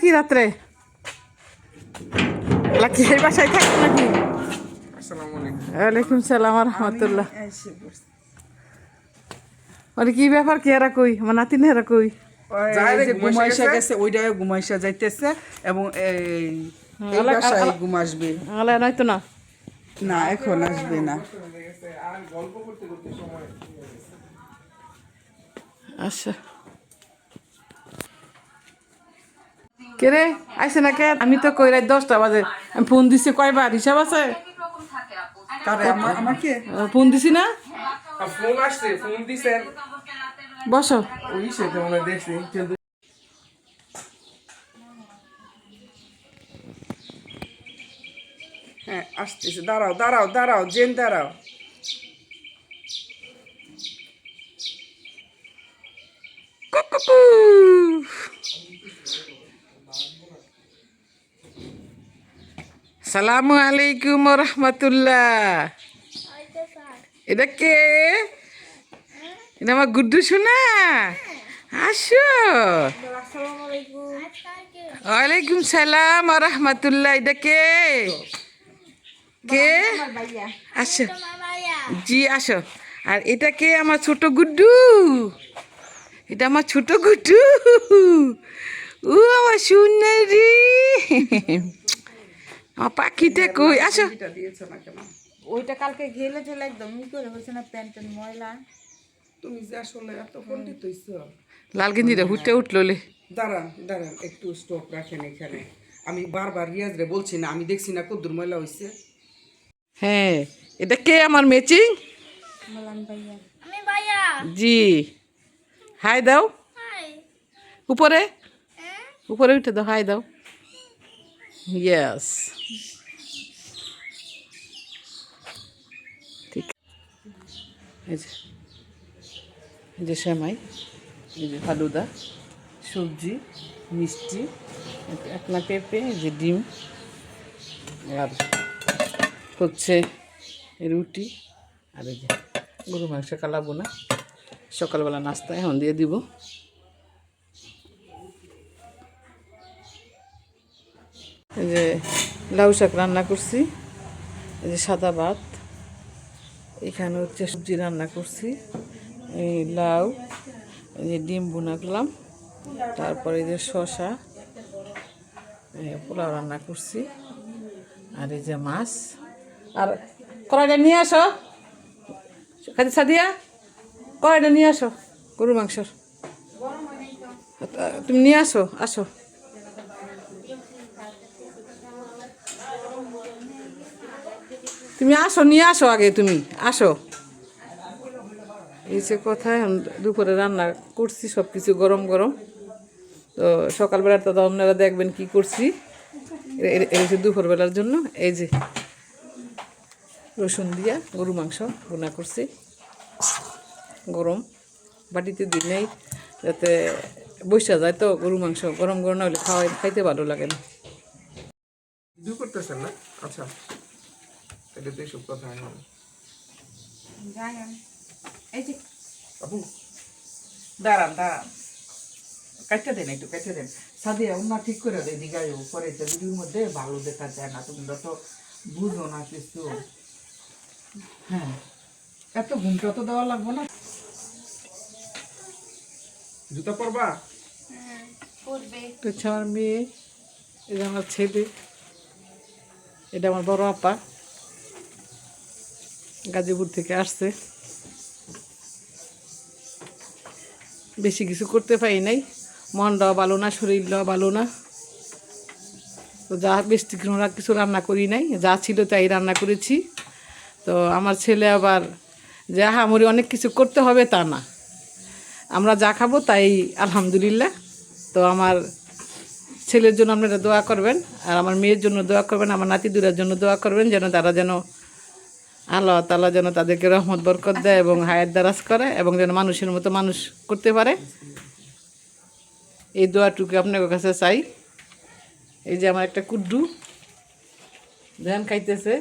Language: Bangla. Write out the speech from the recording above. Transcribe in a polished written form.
কি রাত্রে লাকি এই বাসায় থাকো নাকি? আসসালামু আলাইকুম। ওয়ালাইকুম সালাম ওয়া রাহমাতুল্লাহ। আরে কি ব্যাপার কি এরা কই আমার নাতিন এরা কই? ঘুমাইসা গেছে ওইটাই ঘুমাইসা যাইতেছে এবং এই বাসায় ঘুম আসবে আলা নয়তো না না এখন আসবে না। আচ্ছা কে রে আইসে না কে? আমি তো কই রাত 10টা বাজে আমি ফোন দিছি কয়বার হিসাব আছে? আমাকে ফোন দিছি না? ফোন আসছে, ফোন দিছেন বসো ওই সেটা মনে দেখছি কিন্তু হ্যাঁ আসতেছে। দাঁড়াও দাঁড়াও দাঁড়াও জেন দাঁড়াও। সালামু আলাইকুম রহমতুল্লাহ। এটা কে? এটা আমার গুড্ডু শোনা। আসো। ওয়ালাইকুম সালাম রহমতুল্লাহ। এটা কে? কে? আসো জি আসো। আর এটা কে? আমার ছোট গুড্ডু। এটা আমার ছোট গুড্ডু। ও আমার সুন্দরী আমার পাখিটা কই? আসো। দিয়েছো না কেন? ওইটা কালকে গেলে চলে একদম ই করে হয়েছে না, প্যান্ট ময়লা। তুমি যে আসলে এত পণ্ডিত হইছো। লাল গেঞ্জিটা হুটে উঠলো লে। দাঁড়ান দাঁড়ান একটু স্টপ রাখেন এখানে। আমি বারবার রিয়াজ রে বলছি না, আমি দেখছি না কদ্দুর ময়লা হয়েছে। হ্যাঁ এটা কে আমার ম্যাচিং? আমি ভাইয়া। জি হাই দাও উপরে উপরে উঠে দাও হাই দাও। ইয়েস ঠিক। এই যে সেমাই, এই যে ফালুদা, সবজি, মিষ্টি, একটা পেঁপে, এই যে ডিম, আর হচ্ছে রুটি, আর এই যে গরু মাংস কালাবো না, সকালবেলা নাস্তা এখন দিয়ে দিব। এই যে লাউ শাক রান্না করছি, এই যে সাদা ভাত, এখানে হচ্ছে সবজি রান্না করছি, এই লাউ, এই যে ডিম ভুনা করলাম, তারপরে এই যে শসা, পোলাও রান্না করছি, আর এই যে মাছ। আর কড়াইটা নিয়ে আসো খাদি সাদিয়া, কড়াইটা নিয়ে আসো গরু মাংসর, তুমি নিয়ে আসো। আসো তুমি আসো, নিয়ে আসো আগে, তুমি আসো। এই যে কথায় দুপুরে রান্না করছি সব কিছু গরম গরম। তো সকালবেলা তো আপনারা দেখবেন কি করছি, এই যে দুপুরবেলার জন্য এই যে রসুন দিয়া গরু মাংস ভুনা করছি, গরম বাটিতে দিই নেই যাতে বসা যায়, তো গরু মাংস গরম গরম না হলে খাইতে ভালো লাগে না। ভিডিও করতেছেন না? আচ্ছা এটা তো এইসব কথা হয়। এই যে আপু দাঁড়ান দাঁড়ান, কাটতে দেন একটু কেটে দেন। সাদিয়া উন্না ঠিক করে দেয় দিঘায় পরে তো ভিডিওর মধ্যে ভালো দেখা যায় না, তোমরা তো বুঝো না কিছু। হ্যাঁ এত ঘুমটা তো দেওয়া লাগবে না। জুতা পরবা? এটা হচ্ছে আমার মেয়ে, এটা আমার ছেলে, এটা আমার বড় আপা গাজীপুর থেকে আসছে। বেশি কিছু করতে পারি নাই, মনটাও ভালো না, শরীরটাও ভালো না, তো যা বেশি কিছু রান্না করি নাই, যা ছিল তাই রান্না করেছি। তো আমার ছেলে আবার যে হামরি অনেক কিছু করতে হবে তা না, আমরা যা খাবো তাই আলহামদুলিল্লাহ। তো আমার ছেলের জন্য আপনারা দোয়া করবেন, আর আমার মেয়ের জন্য দোয়া করবেন, আমার নাতি দুরার জন্য দোয়া করবেন, যেন তারা যেন আল্লাহ তাআলা যেন তাদেরকে রহমত বরকত দেয় এবং হায়াত দারাজ করে, এবং যেন মানুষের মতো মানুষ করতে পারে, এই দোয়াটুকু আপনার কাছে চাই। এই যে আমার একটা কুড্ডু ধ্যান খাইতেছে,